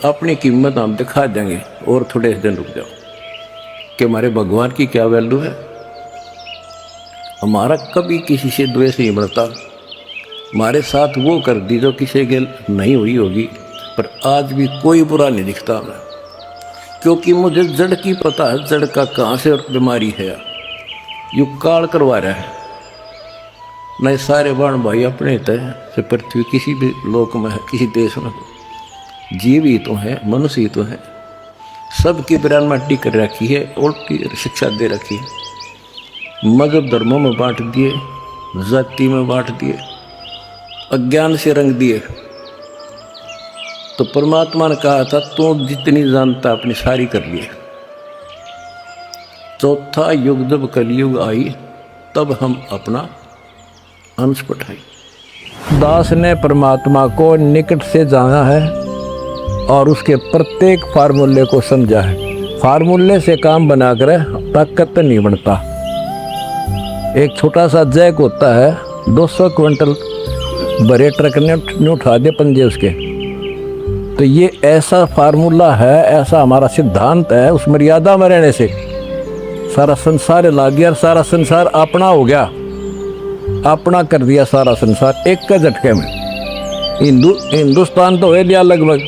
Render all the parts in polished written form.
अपनी कीमत हम दिखा देंगे और थोड़े दिन रुक जाओ कि हमारे भगवान की क्या वैल्यू है। हमारा कभी किसी से द्वेष नहीं बढ़ता। हमारे साथ वो कर दी जो किसी के नहीं हुई होगी, पर आज भी कोई बुरा नहीं दिखता हमें, क्योंकि मुझे जड़ की पता है, जड़ का कहाँ से बीमारी है। यू काल करवा रहा है नहीं सारे बाण भाई अपने हित है से पृथ्वी किसी भी लोक में है, किसी देश में हो, जीव ही तो है, मनुष्य ही तो है। सबकी बिरान मट्टी कर रखी है, उल्टी शिक्षा दे रखी है, मजहब धर्मों में बांट दिए, जाति में बांट दिए, अज्ञान से रंग दिए। तो परमात्मा ने कहा था तू जितनी जानता अपनी सारी कर लिए। चौथा युग जब कलयुग आई तब हम अपना अंश पठाई। दास ने परमात्मा को निकट से जाना है और उसके प्रत्येक फार्मूले को समझा है। फार्मूले से काम बनाकर ताकत नहीं बनता। एक छोटा सा जैक होता है, 200 क्विंटल बड़े ट्रक ने उठा दे पंजे उसके। तो ये ऐसा फार्मूला है, ऐसा हमारा सिद्धांत है। उस मर्यादा में रहने से सारा संसार लाग गया, सारा संसार अपना हो गया, अपना कर दिया सारा संसार एक के झटके में। हिंदुस्तान तो हो लिया लगभग,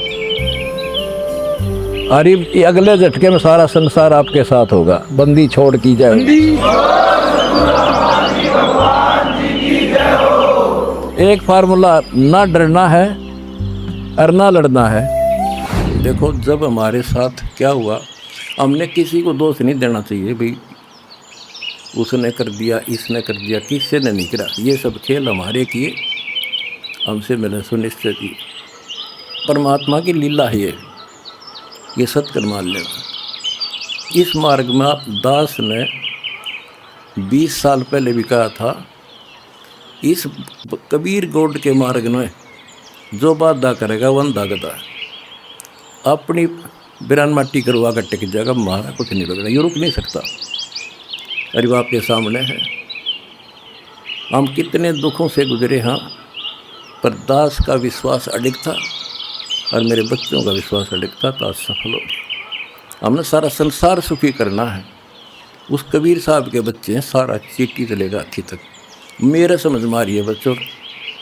अरे अगले झटके में सारा संसार आपके साथ होगा। बंदी छोड़ की जाए। एक फार्मूला, ना डरना है और ना लड़ना है। देखो जब हमारे साथ क्या हुआ, हमने किसी को दोष नहीं देना चाहिए भाई उसने कर दिया, इसने कर दिया, किसी ने नहीं करा। ये सब खेल हमारे किए, हमसे मैंने सुनिश्चित की। परमात्मा की लीला है ये सत्कर मान लेना। इस मार्ग में दास ने 20 साल पहले भी कहा था, इस कबीर गौड़ के मार्ग में जो बाधा करेगा वंदा गदा। अपनी बिरान माटी करवा कर टिक जाएगा, हमारा कुछ नहीं बदला, ये रुक नहीं सकता। अरे बाप के सामने है, हम कितने दुखों से गुजरे। हाँ, पर दास का विश्वास अडिग था और मेरे बच्चों का विश्वास अडिग था, तो आज सफल हो गया। हमने सारा संसार सुखी करना है। उस कबीर साहब के बच्चे हैं, सारा चीटी चलेगा हाथी तक। मेरे समझ मारिए बच्चों,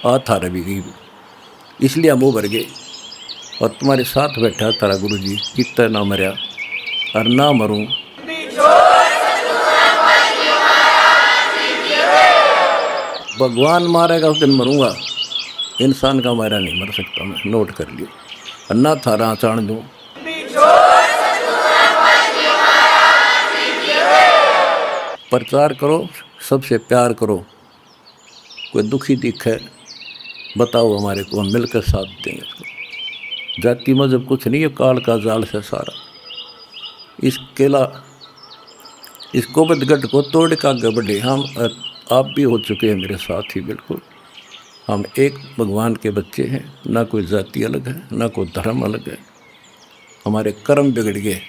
हाथ आ रही गई, इसलिए हम उभर गए। और तुम्हारे साथ बैठा तारा गुरु जी, कितना ना मरिया और ना मरूं। भगवान मारेगा उस दिन मरूंगा, इंसान का मारा नहीं मर सकता मैं, नोट कर लियो। अन्ना थारा चाण दूं। प्रचार करो, सबसे प्यार करो। कोई दुखी दिखे बताओ हमारे को, हम मिलकर साथ देंगे उसको। जाति मजहब कुछ नहीं है, काल का जाल से सारा। इस केला, इस गोबदगढ़ को तोड़ का आगे बढ़े। हम आप भी हो चुके हैं मेरे साथ ही, बिल्कुल। हम एक भगवान के बच्चे हैं, ना कोई जाति अलग है, ना कोई धर्म अलग है। हमारे कर्म बिगड़ गए,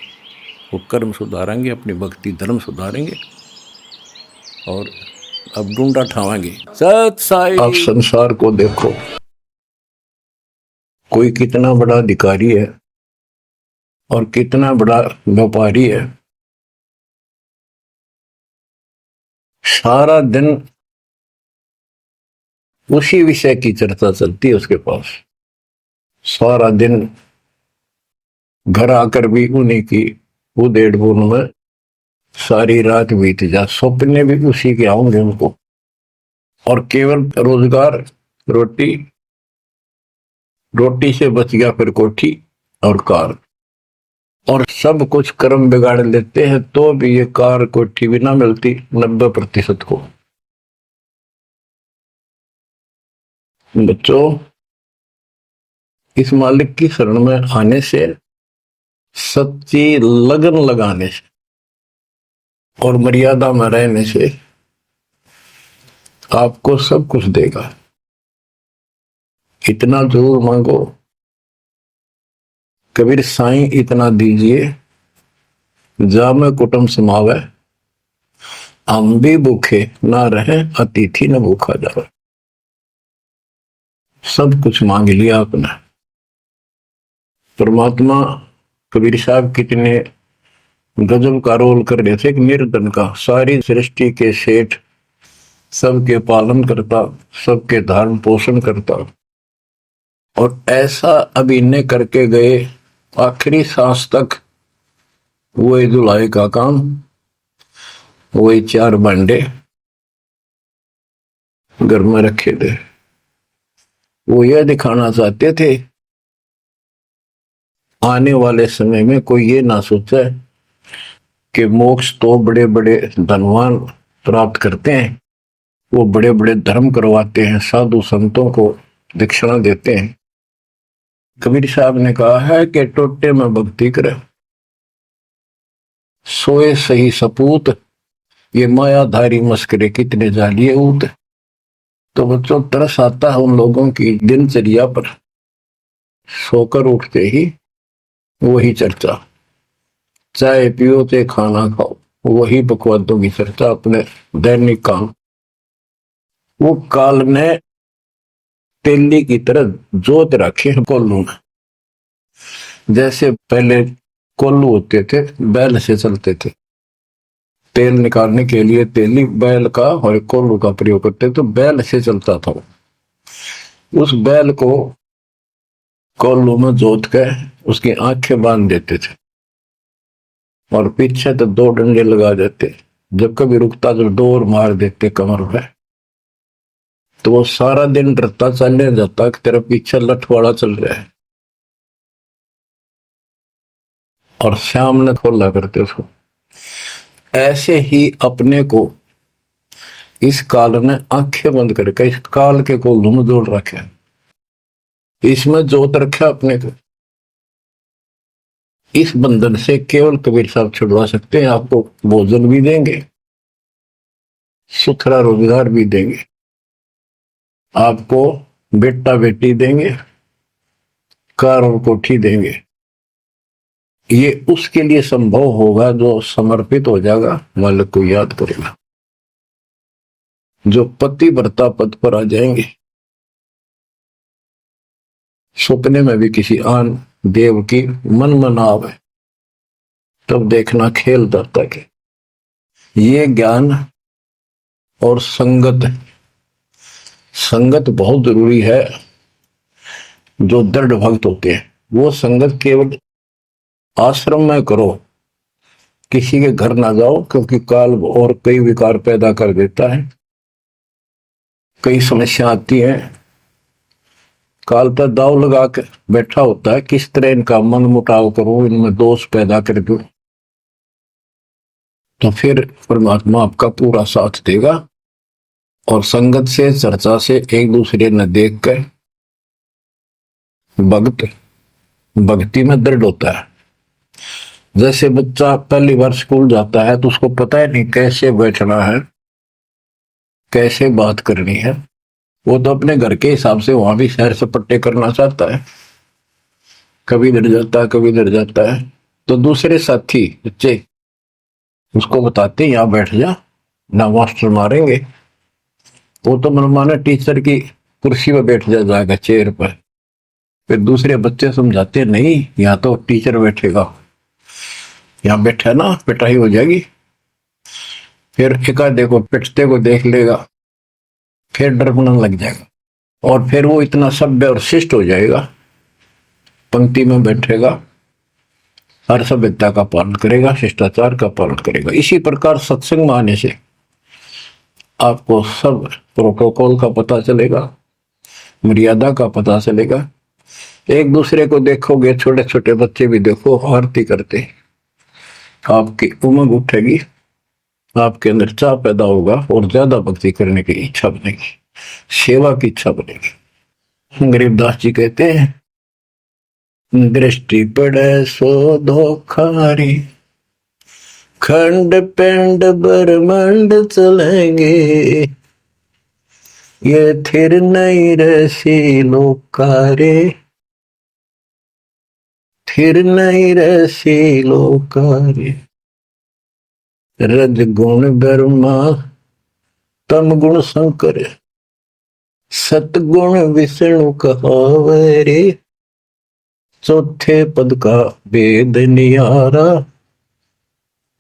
वो कर्म सुधारेंगे, अपनी भक्ति धर्म सुधारेंगे और अब डूंडा ठावाएंगे। सत साई। आप संसार को देखो, कोई कितना बड़ा अधिकारी है और कितना बड़ा व्यापारी है। सारा दिन उसी विषय की चर्चा चलती है उसके पास। सारा दिन घर आकर भी उन्हीं की उधेड़ बुन में सारी रात बीत जा, सपने भी उसी के आऊंगे उनको। और केवल रोजगार, रोटी, रोटी से बच गया फिर कोठी और कार, और सब कुछ कर्म बिगाड़ लेते हैं तो भी ये कार कोठी भी ना मिलती 90% को। बच्चों, इस मालिक की शरण में आने से, सच्ची लगन लगाने से और मर्यादा में रहने से आपको सब कुछ देगा। इतना जरूर मांगो, कबीर साईं इतना दीजिए जा में कुटुंब समावे, हम भी भूखे ना रहे, अतिथि न भूखा जावे। सब कुछ मांग लिया आपने, परमात्मा कबीर साहब कितने गजब का रोल कर रहे थे कि निर्धन का, सारी सृष्टि के सेठ, सबके पालन करता, सबके धारण पोषण करता, और ऐसा अभिनय करके गए आखिरी सांस तक। वही धुलाई का काम, वही 4 भांडे घर में रखे थे। वो यह दिखाना चाहते थे आने वाले समय में कोई ये ना सोचे कि मोक्ष तो बड़े बड़े धनवान प्राप्त करते हैं, वो बड़े बड़े धर्म करवाते हैं, साधु संतों को दक्षिणा देते हैं। कबीर साहब ने कहा है कि टोटे में भक्ति करे, सोए सही सपूत, ये मायाधारी मस्करे कितने जालिए ऊत। तो बच्चों, तरस आता है उन लोगों की दिनचर्या पर, सोकर उठते ही वही चर्चा, चाय पियो ते खाना खाओ, वही बकवादों की चर्चा, अपने दैनिक काम। वो काल ने तेली की तरह जोत रखे हैं कोल्लू में। जैसे पहले कोल्लू होते थे, बैल से चलते थे, तेल निकालने के लिए तेली बैल का और कोल्लू का प्रयोग करते, तो बैल से चलता था। उस बैल को कोल्लू में जोत के उसकी आंखें बांध देते थे और पीछे तो 2 डंडे लगा देते। जब कभी रुकता तो डोर मार देते कमर पे, तो वो सारा दिन डरता चले जाता कि तेरा पीछे लठवाड़ा चल रहा है, और शाम ने खोला करते उसको। ऐसे ही अपने को इस काल ने आंखें बंद करके इस काल के कोल्लू में जोड़ रखे, इसमें जोत रखा अपने को। इस बंधन से केवल कबीर साहब छुड़वा सकते हैं। आपको भोजन भी देंगे, सुथरा रोजगार भी देंगे, आपको बेटा बेटी देंगे, कार और कोठी देंगे। ये उसके लिए संभव होगा जो समर्पित हो जाएगा, मालिक को याद करेगा। जो पतिव्रता पद पर आ जाएंगे, सपने में भी किसी आन देव की मन मना आवे, तब देखना खेल दत्ता के। ये ज्ञान और संगत बहुत जरूरी है। जो दृढ़ भक्त होते हैं वो संगत केवल आश्रम में करो, किसी के घर ना जाओ, क्योंकि काल और कई विकार पैदा कर देता है, कई समस्या आती है। काल पर दाव लगा के बैठा होता है, किस तरह इनका मन मुटाव करो, इनमें दोष पैदा कर दो, तो फिर परमात्मा आपका पूरा साथ देगा। और संगत से, चर्चा से, एक दूसरे न देख कर भक्त भक्ति में दृढ़ होता है। जैसे बच्चा पहली बार स्कूल जाता है तो उसको पता है नहीं कैसे बैठना है, कैसे बात करनी है। वो तो अपने घर के हिसाब से वहां भी सैर सपट्टे करना चाहता है, कभी डर जाता है, कभी डर जाता है। तो दूसरे साथी बच्चे उसको बताते यहाँ बैठ जा, ना मास्टर मारेंगे। वो तो मनमाना टीचर की कुर्सी पर बैठ जाएगा, चेयर पर। फिर दूसरे बच्चे समझाते नहीं, यहाँ तो टीचर बैठेगा, यहाँ बैठा ना पिटाई हो जाएगी। फिर एकाधे को पिटते को देख लेगा, फिर डर बनने लग जाएगा, और फिर वो इतना सभ्य और शिष्ट हो जाएगा, पंक्ति में बैठेगा, हर सभ्यता का पालन करेगा, शिष्टाचार का पालन करेगा। इसी प्रकार सत्संग में आने से आपको सब प्रोटोकॉल का पता चलेगा, मर्यादा का पता चलेगा। एक दूसरे को देखोगे, छोटे छोटे बच्चे भी देखो आरती करते, आपकी उमंग उठेगी, आपके अंदर चाह पैदा होगा और ज्यादा भक्ति करने की इच्छा बनेगी, सेवा की इच्छा बनेगी। गरीबदास जी कहते हैं, दृष्टि पड़े सो धोखारी, खंड पिंड ब्रह्मांड चलेंगे, ये थिर नहीं रसी लोकारे, थिर नहीं रसी लोकारे। रज गुण ब्रह्मा तम गुण शंकर, सतगुण विष्णु कहावरे, चौथे पद का वेद नियारा,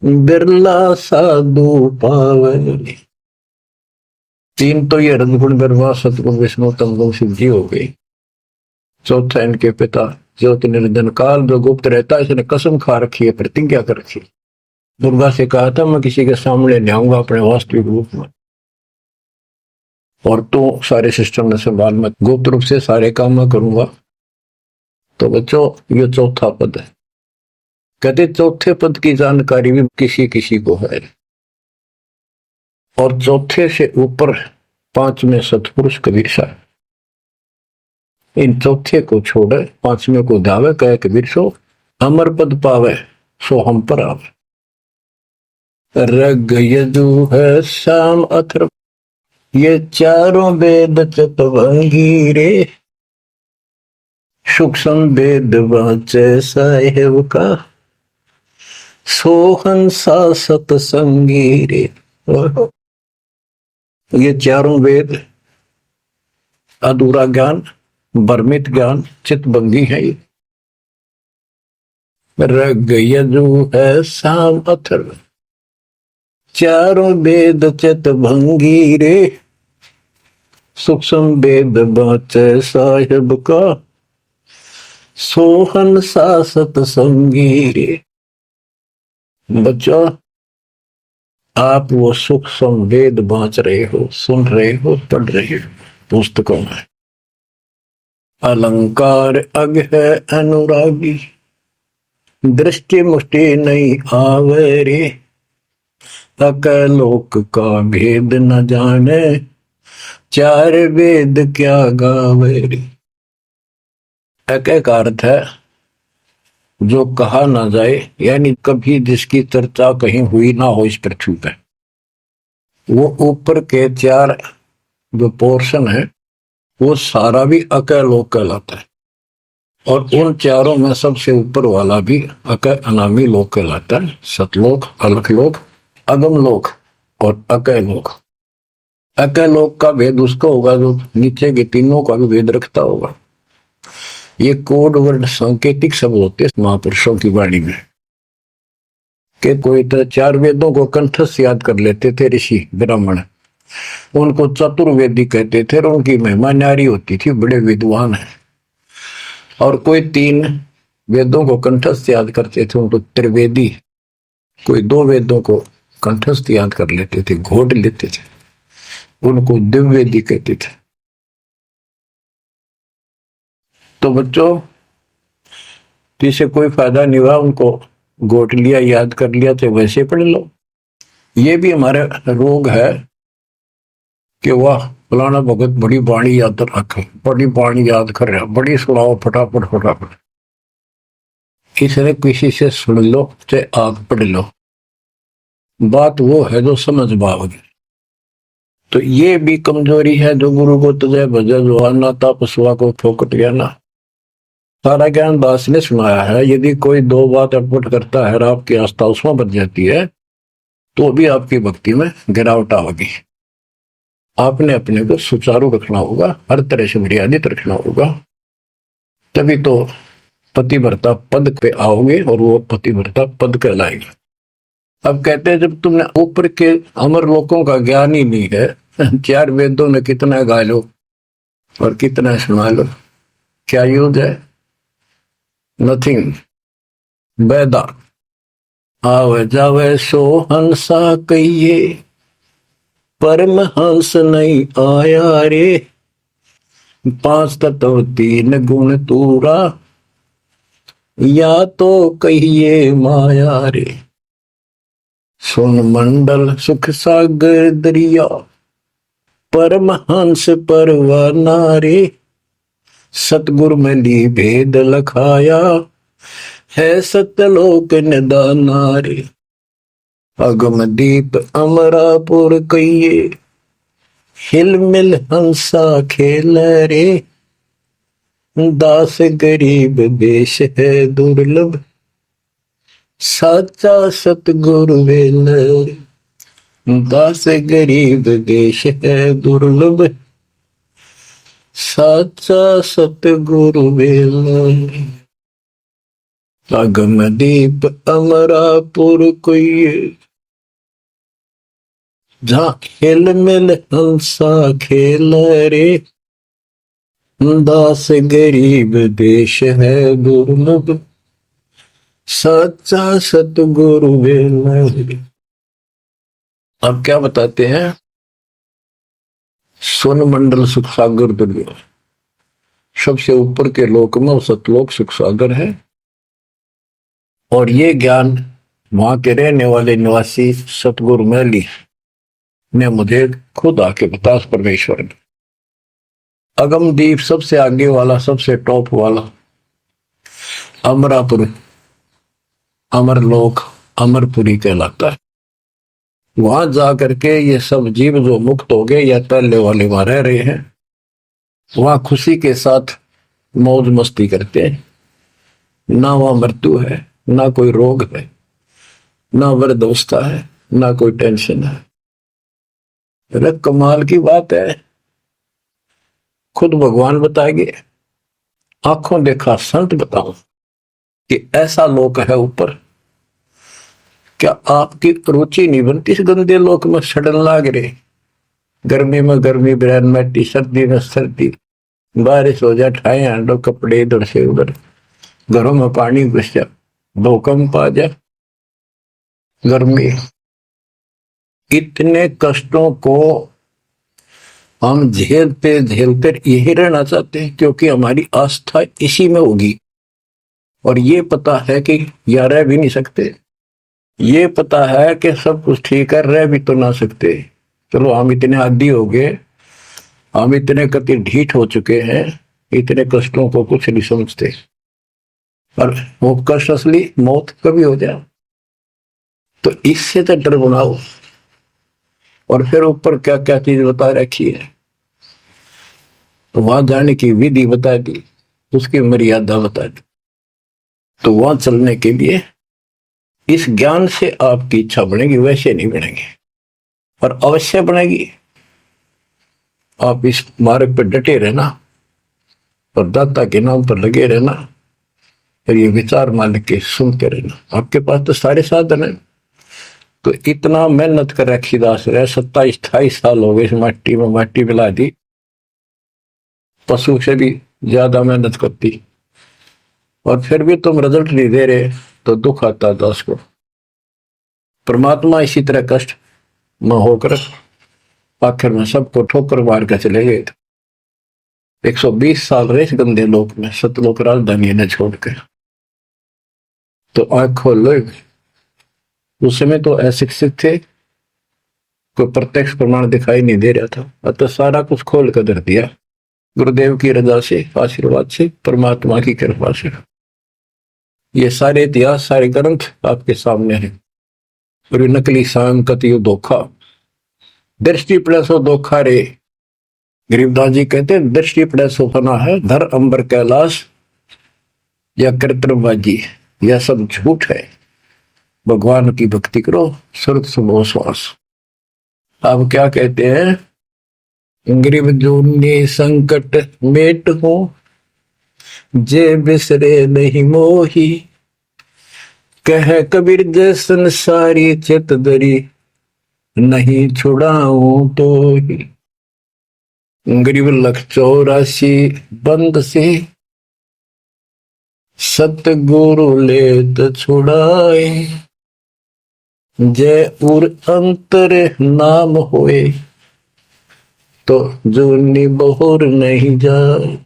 बिरला साधु पावे। तीन तो ये रजगुण ब्रह्मा सतगुण विष्णु तमगुण सिद्धि हो गई। चौथा इनके पिता ज्योति निरंजन काल जो गुप्त रहता है, इसने कसम खा रखी है, प्रतिज्ञा कर रखी। दुर्गा से कहा था मैं किसी के सामने नहीं आऊंगा अपने वास्तविक रूप में, और तो सारे सिस्टम में संभाल, मैं गुप्त रूप से सारे काम मैं करूंगा। तो बच्चों ये चौथा पद है। कहते चौथे पद की जानकारी भी किसी किसी को है, और चौथे से ऊपर पांचवें सतपुरुष कबीर साहब। इन चौथे को छोड़े पांचवें को धावे, कहे कबीर सो अमर पद पावे सो हम पर आवे। रग यजु है शाम अथर्व, ये चारों वेद चतुर्भंगी रे, सूक्ष्म वेद वाचे साहेब का, सोहन सा सतसंगी रे। ये चारों वेद अधूरा ज्ञान, भ्रमित ज्ञान, चितभंगी है। ये रग यजु है शाम अथर्व, चारों वेद चितभंगी रे, सूक्ष्म वेद बाचे साहिब का, सोहन सा सतसंगी रे। बच्चों आप वो सूक्ष्म वेद बांच रहे हो, सुन रहे हो, पढ़ रहे हो पुस्तकों में। अलंकार अग है अनुरागी, दृष्टि मुष्टि नहीं आवे रे, अकलोक का भेद न जाने, चार वेद क्या गावे रे। एक अर्थ है जो कहा ना जाए, यानी कभी जिसकी चर्चा कहीं हुई ना हो इस पृथ्वी पे, वो ऊपर के चार जो पोर्शन है वो सारा भी अकलोक कहलाता है, और उन चारों में सबसे ऊपर वाला भी अक अनामी लोक कहलाता है। सतलोक, अलखलोक, अगमलोक और अकलोक। अकलोक का भेद उसका होगा जो नीचे के तीनों का भी भेद रखता होगा। ये कोड वर्ड सांकेतिक शब्द होते हैं महापुरुषों की वाणी में, कि कोई तो चार वेदों को कंठस्थ याद कर लेते थे ऋषि ब्राह्मण, उनको चतुर्वेदी कहते थे, और उनकी महिमा न्यारी होती थी, बड़े विद्वान है। और कोई तीन वेदों को कंठस्थ याद करते थे, उनको त्रिवेदी। कोई दो वेदों को कंठस्थ याद कर लेते थे, घोट लेते थे, उनको दिव्यवेदी कहते थे। तो बच्चों जिसे कोई फायदा नहीं हुआ, उनको घोट लिया, याद कर लिया, तो वैसे पढ़ लो। ये भी हमारा रोग है कि वाह फलाना भगत बड़ी बाणी याद रखे, बड़ी बाणी याद कर रहा, बड़ी सुनाओ फटाफट फटाफट। इसने किसी से सुन लो चाहे आप पढ़ लो, बात वो है जो समझ पाओगे। तो ये भी कमजोरी है जो गुरु को तुझे भजा जो आना था पशुआ को फोकट गया ना। सारा ज्ञान दास ने सुनाया है, यदि कोई दो बात अटपट करता है और आपकी आस्था उसमें बच जाती है तो भी आपकी भक्ति में गिरावट आएगी। आपने अपने को सुचारू रखना होगा, हर तरह से मर्यादित रखना होगा, तभी तो पतिव्रता पद पे आओगे और वो पतिव्रता पद कहलाएगा। अब कहते हैं जब तुमने ऊपर के अमर लोकों का ज्ञान ही नहीं है, चार वेदों में कितना गा लो और कितना सुना लो, क्या यूज है? नथिंग। बैदा आवे जावे सो हंसा कहिए, परमहंस नहीं आया रे, पांच तत्व तीन गुण तूरा, या तो कहिए माया रे। सुन मंडल सुख सागर दरिया, परमहंस परवाना रे, सतगुरु में ली भेद लखाया, है सतलोक निदाना रे। अगम दीप अमरापुर कहिए, हिल मिल हंसा खेल रे, दास गरीब देश है दुर्लभ, साचा सतगुरु वेल रे। दास गरीब देश है दुर्लभ, साचा सतगुरु वेल रे। अगमदीप अमरापुर कोई, जहाँ खेल मिल हंसा खेल रे, दास गरीब देश है दुर्लभ, सच्चा सतगुरु मिले। अब क्या बताते हैं, स्वर्ण मंडल सुख सागर दुर्गा, सबसे ऊपर के लोक में सतलोक सुख सागर है। और ये ज्ञान वहां के रहने वाले निवासी सतगुरु मैली ने मुझे खुद आके बता, परमेश्वर ने। अगमदीप सबसे आगे वाला, सबसे टॉप वाला अमरापुर, अमरलोक, अमरपुरी कहलाता है। वहां जाकर के ये सब जीव जो मुक्त हो गए या पहले वाले वहां रह रहे हैं, वहां खुशी के साथ मौज मस्ती करते हैं। ना वहां मृत्यु है, ना कोई रोग है, ना वृद्धावस्था है, ना कोई टेंशन है। अरे कमाल की बात है, खुद भगवान बताएंगे, आंखों देखा संत बताओ कि ऐसा लोक है ऊपर। क्या आपकी रुचि नहीं बनती इस गंदे लोक में सड़न लाग रहे? गर्मी में गर्मी बिरैन मैटी, सर्दी में सर्दी, बारिश हो जाए ठाए हांडो कपड़े इधर से उधर, घरों में पानी घुस जा, भूकंप आ जा, गर्मी। इतने कष्टों को हम झेलते झेलते यही रहना चाहते हैं, क्योंकि हमारी आस्था इसी में होगी। और ये पता है कि या रह भी नहीं सकते, ये पता है कि सब कुछ ठीक है, रह भी तो ना सकते। चलो हम इतने आदी हो गए, हम इतने कति ढीठ हो चुके हैं, इतने कष्टों को कुछ नहीं समझते। और वो कष्ट असली मौत कभी हो जाए, तो इससे तो डर बनाओ। और फिर ऊपर क्या क्या चीज बता रखी है, तो वहां जाने की विधि बता दी, उसकी मर्यादा बता दी। तो वहां चलने के लिए इस ज्ञान से आपकी इच्छा बनेगी, वैसे नहीं बनेगी, और अवश्य बनेगी। आप इस मार्ग पर डटे रहना और दाता के नाम पर लगे रहना, और ये विचार मालिक के सुनते रहना। आपके पास तो सारे साधन है, तो इतना मेहनत कर रखी दास रहे, 27-28 साल हो गए इस माटी में, माटी मिला दी, पशु से भी ज्यादा मेहनत करती, और फिर भी तुम रिजल्ट नहीं दे रहे, तो दुख आता दास को। परमात्मा इसी तरह कष्ट में होकर आखिर में सबको ठोकर मार कर चले गए। 120 साल रहे इस गंदे लोक में, सतलोक राजधानी ने छोड़कर। तो आंख खोल लो। उस समय तो अशिक्षित थे, कोई प्रत्यक्ष प्रमाण दिखाई नहीं दे रहा था, अतः सारा कुछ खोल कर धर दिया, गुरुदेव की रजा से, आशीर्वाद से, परमात्मा की कृपा से। ये सारे इतिहास, सारे ग्रंथ आपके सामने हैं। और नकली सांग कतियो धोखा, दृष्टि पड़े सो धोखा रे। गरीबदास जी कहते हैं, दृष्टि पड़े सो फना है, धर अंबर कैलाश या कृत्रिमबाजी, यह सब झूठ है। भगवान की भक्ति करो, सुरत सुबह श्वास। अब क्या कहते हैं, गरीब जूनी संकट मेट हो, जे बिसरे नहीं मोही, कह कबीर जैसन सारी चित दरी, नहीं छुड़ाऊं तो ही। गरीब 184 बंद से, सतगुरु लेत छुड़ाए, जय उर अंतर नाम होए, तो जूनी बहुर नहीं जाए।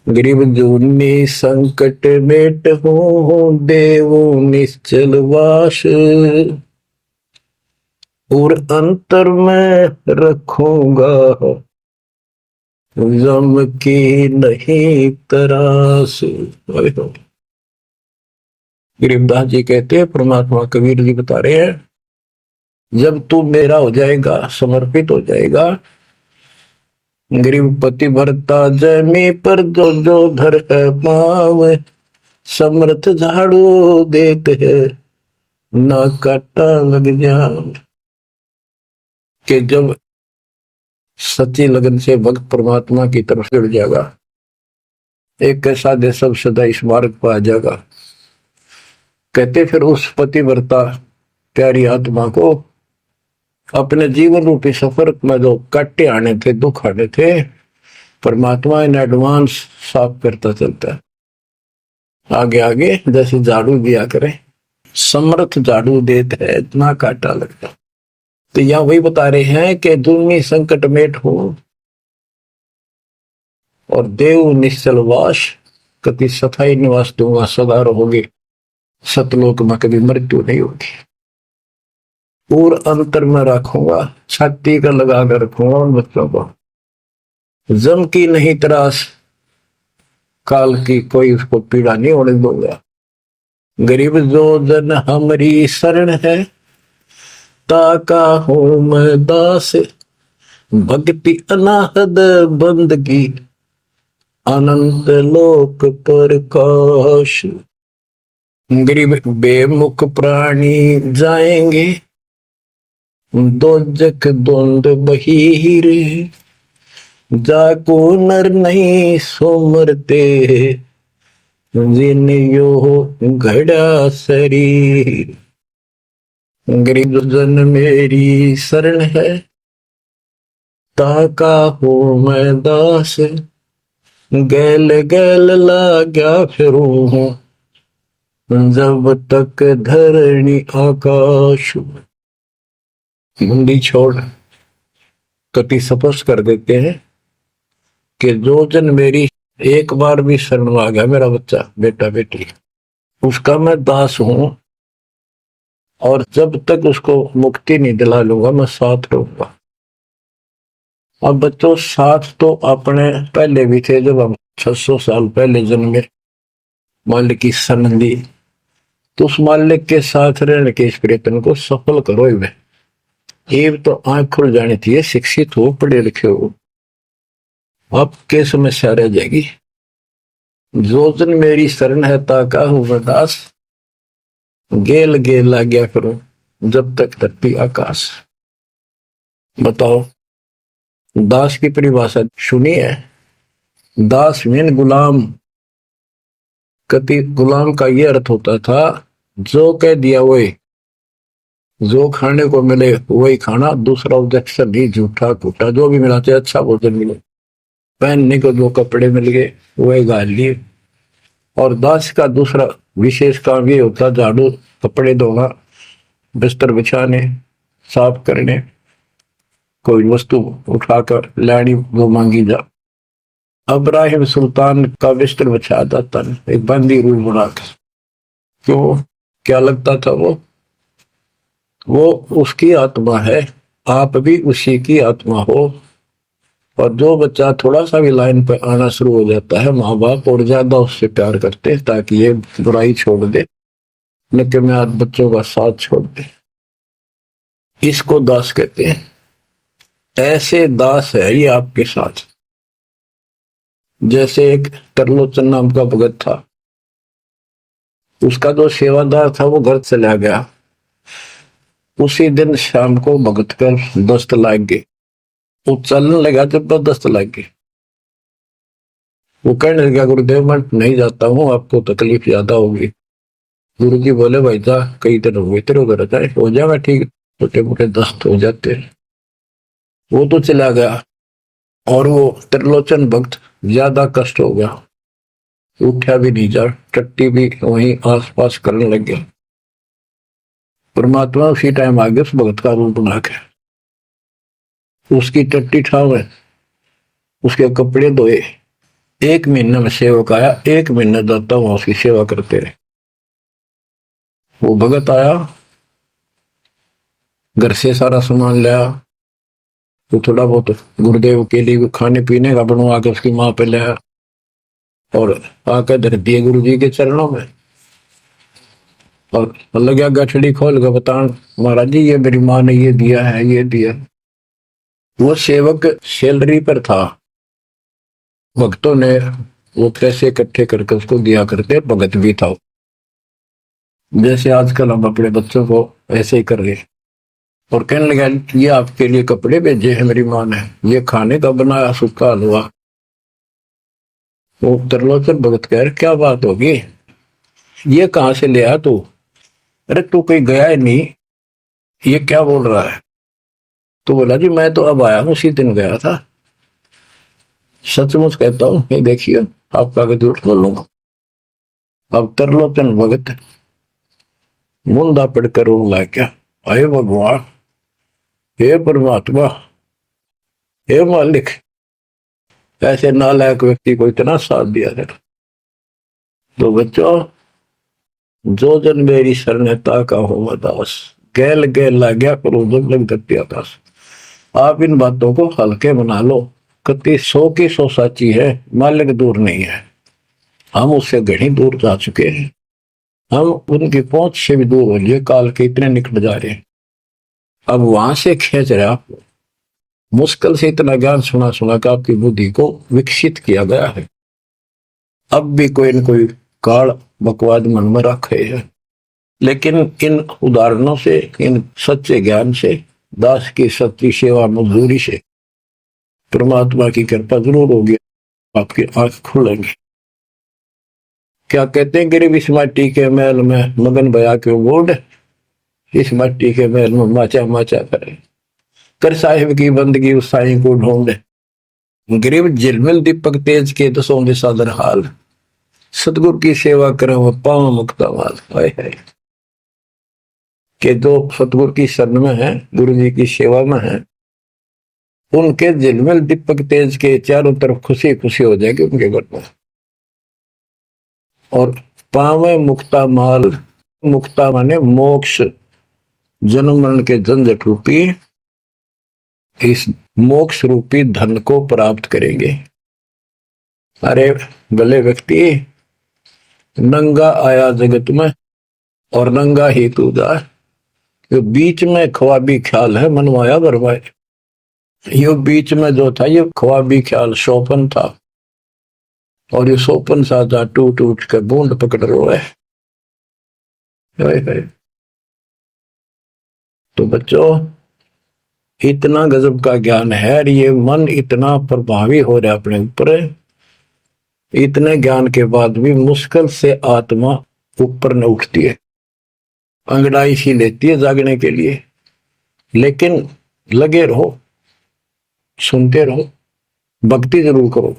गरीब जूनी संकट मेट हो, देवो निश्चल वास, और अंतर में रखूंगा, जम की नहीं तरास। गरीबदास जी कहते हैं, परमात्मा कबीर जी बता रहे हैं, जब तू मेरा हो जाएगा, समर्पित हो जाएगा, गरीब पति भरता जमी पर जो जो धर है पाव, समर्थ झाड़ू देते है, ना काटा लग जाए। कि जब सच्ची लगन से भक्त परमात्मा की तरफ जुड़ जाएगा, एक कैसा दे सब सदा इस मार्ग पर आ जाएगा। कहते फिर उस पतिव्रता प्यारी आत्मा को अपने जीवन रूपी सफर में जो काटे आने थे, दुख आने थे, परमात्मा इन एडवांस साफ करता चलता है। आगे आगे जैसे झाड़ू दिया करे, समर्थ झाड़ू देते है, इतना काटा लगता। तो यहाँ वही बता रहे हैं कि दुर्मी संकट मेट हो और देव निश्चल वास, कति सथाई निवास दूंगा, सदा रहोगे सतलोक में, कभी मृत्यु नहीं होगी। और अंतर में रखूंगा, छाती का लगा कर रखूंगा उन बच्चों को। जम की नहीं त्रास, काल की कोई उसको पीड़ा नहीं होने दूंगा। गरीब जो जन हमारी शरण है, ताका हूं मैं दास, भक्ति अनाहद बंदगी, अनंत लोक प्रकाश। गरीब बेमुख प्राणी जाएंगे, दोजक द्वंद बहीर, जाको नर नहीं सोमरते, जिन यो घड़ा शरीर। गरीब जन मेरी शरण है, ताका हो मैं दास, गैल गैल लाग्या फिरूं हूं, जब तक धरणी आकाश। मुंडी छोड़ कति स्पष्ट कर देते हैं कि जो जन मेरी एक बार भी शरण में आ गया, मेरा बच्चा बेटा बेटी, उसका मैं दास हूं, और जब तक उसको मुक्ति नहीं दिला लूंगा मैं साथ रहूंगा। अब बच्चों साथ तो अपने पहले भी थे, जब हम 600 साल पहले जन्मे, मालिक की शरण ली, तो उस मालिक के साथ रहने के इस प्रयत्न को सफल करो। ये तो आंख खुल जानी चाहिए, शिक्षित हो, पढ़े लिखे हो, आपके समस्या रह जाएगी। जो जन मेरी शरण है, ताका हूं मैं दास, गेल गेल ला गया करो, जब तक धरती आकाश। बताओ, दास की परिभाषा सुनी है? दास मीन गुलाम। कति गुलाम का यह अर्थ होता था, जो कह दिया वही, जो खाने को मिले वही खाना, दूसरा ऑब्जेक्शन नहीं, झूठा कूटा जो भी मिला, चाहे अच्छा भोजन मिले, पहनने को जो कपड़े मिल गए वही गाल लिए। और दास का दूसरा विशेष काम ये होता, झाड़ू, कपड़े धोना, बिस्तर बिछाने, साफ करने, कोई वस्तु उठाकर लानी वो मांगी जा। अब्राहिम सुल्तान का बिस्तर बिछाया जाता है एक बंदी रूम बनाकर। क्यों? क्या लगता था वो उसकी आत्मा है, आप भी उसी की आत्मा हो। और जो बच्चा थोड़ा सा भी लाइन पर आना शुरू हो जाता है, माँ बाप और ज्यादा उससे प्यार करते हैं ताकि ये बुराई छोड़ दे, लेकिन मैं आज बच्चों का साथ छोड़ दे। इसको दास कहते हैं। ऐसे दास है ये आपके साथ। जैसे एक तरलोचन नाम का भगत था, उसका जो सेवादार था वो घर चला गया। उसी दिन शाम को भगत कर दस्त लाग गए, वो चलने लगा, जबरदस्त लग गई। वो कहने लगा, गुरुदेव मैं नहीं जाता हूँ, आपको तकलीफ ज्यादा होगी। गुरु जी बोले, भाई जा, कई दिन हो गए तेरे उधर, जाए हो जाएगा ठीक, छोटे मोटे दस्त हो जाते। वो तो चला गया, और वो त्रिलोचन भक्त ज्यादा कष्ट हो गया, उठा भी नहीं जा, टट्टी भी वहीं आसपास करने लग गया। परमात्मा उसी टाइम आ गया उस भगत का रूप बना के, उसकी टट्टी ठावे, उसके कपड़े धोए। 1 महीने में सेवक आया, 1 महीने जाता वहां उसकी सेवा करते रहे। वो भगत आया, घर से सारा सामान लाया, तो थोड़ा बहुत गुरुदेव के लिए खाने पीने का बनवा के उसकी माँ पे लाया, और आकर धर दिए गुरु जी के चरणों में। और लगा गठड़ी खोल कर बतान, महाराज जी ये मेरी माँ ने ये दिया है, ये दिया। वो सेवक सैलरी पर था, भक्तों ने वो पैसे इकट्ठे करके उसको दिया करते, भगत भी था। जैसे आजकल हम अपने बच्चों को ऐसे ही कर रहे। और कहने लगा, ये आपके लिए कपड़े भेजे हैं मेरी माँ ने, ये खाने का बनाया सूखा हलवा, वो त्रिलोचन भगत कह रहे क्या बात होगी, ये कहाँ से ले आया तू? अरे तू कहीं गया ही नहीं, ये क्या बोल रहा है? तो बोला जी मैं तो अब आया हूँ, उसी दिन गया था। सचमुच कहता हूँ, ये देखिए आपका आगे झूठ बोलूंगा। अब त्रिलोचन भगत मुंदा पड़कर रोने लग गया, हे भगवान, हे परमात्मा, हे मालिक, ऐसे नालायक व्यक्ति को इतना साथ दिया है। तो बच्चों, जो जन मेरी शरणता का हो दास, गैल गैल ला गया करो जब लग दत्ती आकाश। आप इन बातों को हल्के बना लो, कति 100 की 100 साची है, मालिक दूर नहीं है। हम उससे घनी दूर जा चुके हैं, हम उनकी पहुंच से भी दूर हो लिए, काल के इतने निकट जा रहे हैं। अब वहां से खींच रहे आपको, मुश्किल से इतना ज्ञान सुना सुना कर आपकी बुद्धि को विकसित किया गया है। अब भी कोई न कोई काल बकवाद मन में रखे है, लेकिन इन उदाहरणों से, इन सच्चे ज्ञान से, दास की सच्ची सेवा मजदूरी से परमात्मा की कृपा जरूर होगी, आपकी आंख खुलेंगी। क्या कहते हैं, गरीब इस मिट्टी के महल में मगन भया क्यों गोल्ड, इस मिट्टी के महल में माचा माचा करे, कर साहिब की बंदगी उस साईं को ढूंढे। गरीब झिलमिल दीपक तेज के दसों दिशा दर हाल, सतगुरु की सेवा करे वो पाव मुक्ता माल। हाय हाय, के जो सतगुरु की शरण में है, गुरु जी की सेवा में है, उनके झिलमिल दीपक तेज के चारों तरफ खुशी खुशी हो जाएगी उनके घर में। और पावे मुक्ता माल, मुक्ता माने मोक्ष, जन्म मरण के झंझट रूपी इस मोक्ष रूपी धन को प्राप्त करेंगे। अरे भले व्यक्ति, नंगा आया जगत में और नंगा ही तू जा, ये बीच में ख्वाबी ख्याल है मनवाया बरवाए। ये बीच में जो था ये ख्वाबी ख्याल सोपन था, और ये सोपन साजा टूट टूट कर बूंद पकड़ रोए। तो बच्चों, इतना गजब का ज्ञान है, ये मन इतना प्रभावी हो रहा है अपने ऊपर, इतने ज्ञान के बाद भी मुश्किल से आत्मा ऊपर न उठती है, अंगड़ाई सी लेती है जागने के लिए। लेकिन लगे रहो, सुनते रहो, भक्ति जरूर करो,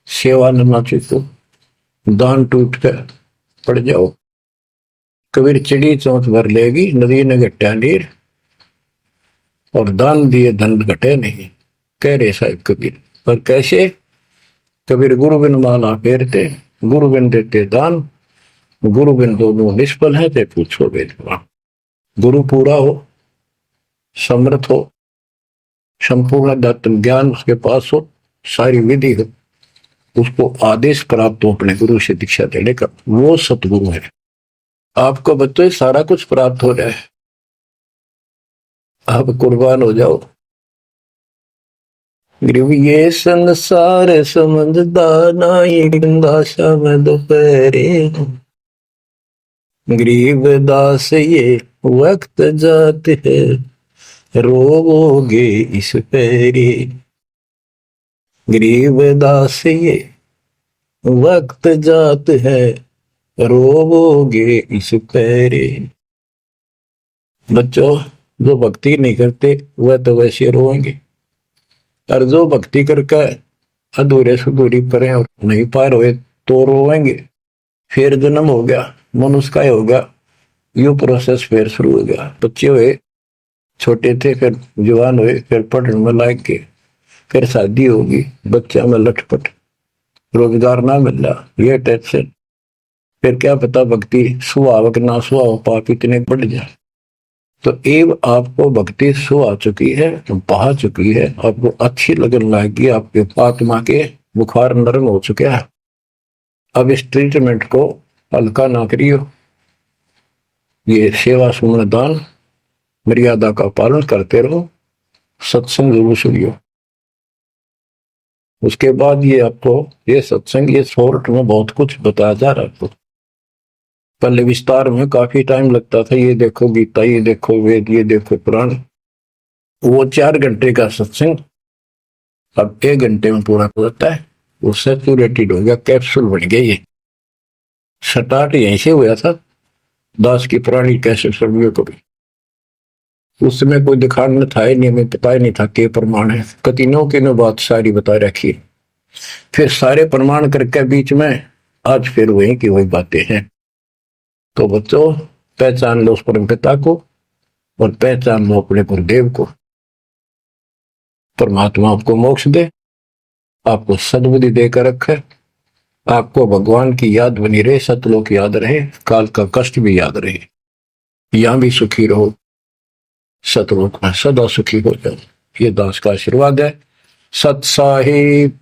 सेवा न नाचो, दान टूट कर पड़ जाओ। कबीर चिड़ी चौंच भर लेगी, नदी ने घटा नीर, और दान दिए धन घटे नहीं, कह रहे साहिब कबीर। पर कैसे? कबीर गुरु बिन माला फेरते, गुरु बिन देते दान, गुरु बिन दोनों निष्फल है, ते पूछो वेदवान। गुरु पूरा हो, समर्थ हो, संपूर्ण दत्त ज्ञान उसके पास हो, सारी विधि हो, उसको आदेश प्राप्त हो अपने गुरु से दीक्षा देने का, वो सतगुरु है। आपको बच्चों सारा कुछ प्राप्त हो जाए, आप कुर्बान हो जाओ। ये संसार समझदाना, ये दासा में दोपहरे, गरीब दास ये वक्त जात है, रोवोगे इस पैरी। गरीब दास ये वक्त जात है, रोवोगे इस पैरी। बच्चों, जो भक्ति नहीं करते वह तो वैसे रोएंगे, और जो भक्ति करके अधूरे सुधूरी परे और नहीं पार हुए तो रोएंगे। फिर जन्म हो गया, मनुष्य का हो गया, यू प्रोसेस फिर शुरू हो गया। बच्चे हुए, छोटे थे, फिर जवान हुए, फिर पढ़ने में लायक के, फिर शादी होगी, बच्चा में लटपट, रोजगार ना मिल रहा, ये टेंशन, फिर क्या पता भक्ति सुहावक ना सुहाव पाप इतने बढ़ जाए। तो एव आपको भक्ति सो आ चुकी है, बहा चुकी है, आपको अच्छी लगने लगी, आपके आत्मा के बुखार नरम हो चुके हैं। अब इस ट्रीटमेंट को हल्का ना करियो, ये सेवा सुमन दान मर्यादा का पालन करते रहो, सत्संग जरूर सुनियो। उसके बाद ये आपको ये सत्संग, ये शॉर्ट में बहुत कुछ बताया जा रहा है आपको। पहले विस्तार में काफी टाइम लगता था, ये देखो गीता, ये देखो वेद, ये देखो पुराण, वो 4 घंटे का सत्संग अब 1 घंटे में पूरा हो जाता है। वो सैचुरेटेड हो गया, कैप्सूल बन गया। ये स्टार्ट यहीं से हुआ था, दास की पुरानी कैसेट सर्वियों को भी। उस समय कोई दिखाना था ही नहीं, हमें पता ही नहीं था के प्रमाण है, कतिनों की नो बात सारी बता रखी। फिर सारे प्रमाण करके बीच में आज फिर वही की वही बातें हैं। तो बच्चों, पहचान लो उस परम पिता को और पहचान लो अपने गुरुदेव को। परमात्मा आपको मोक्ष दे, आपको सद्बुद्धि देकर रखे, आपको भगवान की याद बनी रहे, सतलोक याद रहे, काल का कष्ट भी याद रहे, यहां भी सुखी रहो, सतलोक में सदा सुखी हो जाओ। ये दास का आशीर्वाद है। सत साहिब।